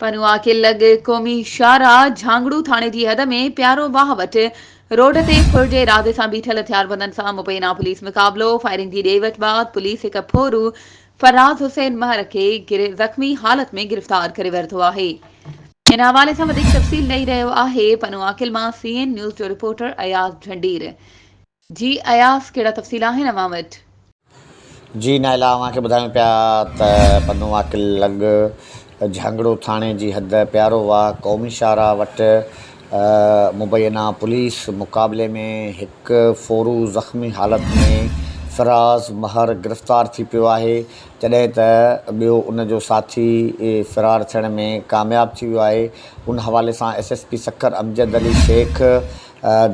पनुआ के लॻ क़ौमी शाहरा झांगड़ू थाणे जी हद में प्यारो वाह वटि रोड ते फुर जे इरादे सां बीठल हथियारबंदनि सां मुबैना पुलिस मुक़ाबिलो। फायरिंग जी ॾे वठि बाद पुलिस हिक फोरू फराज़ हुसैन महर खे ज़ख़्मी हालत में गिरफ़्तार करे वरितो आहे। इन हवाले सां वधीक तफ़सील ॾेई रहियो आहे पनुआकिल मां CN न्यूज़ जो रिपोर्टर अयाज़ झंडीर। जी अयाज़, कहिड़ा तफ़सील आहिनि अव्हां वटि? जी नाइला, अव्हांखे ॿुधायूं पिया त पनुआकिल लॻ झांगड़ू थाणे जी हद प्यारो वाह क़ौमी शाहरा वटि मुबैना पुलिस मुक़ाबले में हिकु फोरू ज़ख़्मी हालत में फ़राज़ महर गिरफ़्तार थी पियो आहे, जॾहिं त ॿियो उनजो साथी फ़रार थियण में कामयाबु थी वियो आहे। उन हवाले सां SSP सखर अमजद अली शेख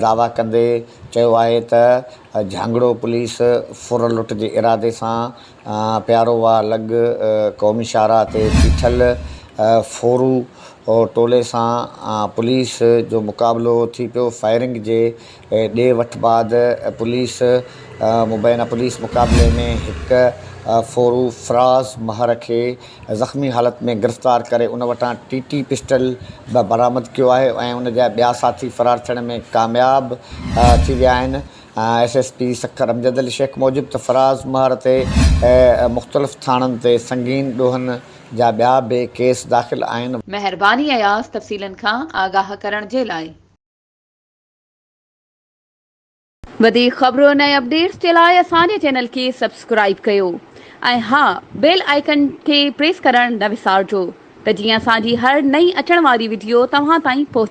दावा कंदे चयो आहे त झांगड़ो पुलिस फुर लुट जे इरादे सां प्यारो वाह लॻ क़ौमी शाहरा ते बीठल फोरू टोले सां पुलिस जो मुक़ाबिलो थी पियो। फायरिंग जे ॾे वठि बाद पुलिस मुबैना पुलिस मुक़ाबले में हिकु फोरू फ़राज़ महर खे ज़ख़्मी हालत में गिरफ़्तार करे उन वटां TT पिस्टल बरामद कयो आहे ऐं उन जा ॿिया साथी फ़रार थियण में कामयाबु थी विया आहिनि। SSP सखर अमजद अली शेख मूजिबि त फ़राज़ महर ते मुख़्तलिफ़ थाणनि ते संगीन ॾोहनि जा ॿिया बि केस दाख़िल आहिनि। महिरबानी अयाज़, तफ़सीलनि खां आगाह करण जे लाइ। वधीक ख़बरुनि ऐं अपडेट्स जे लाइ असांजे चैनल खे सब्सक्राइब कयो ऐं हा, बेल आइकन खे प्रेस करणु न विसारिजो त जीअं असांजी हर नई अचण वारी वीडियो तव्हां ताईं पहुचे।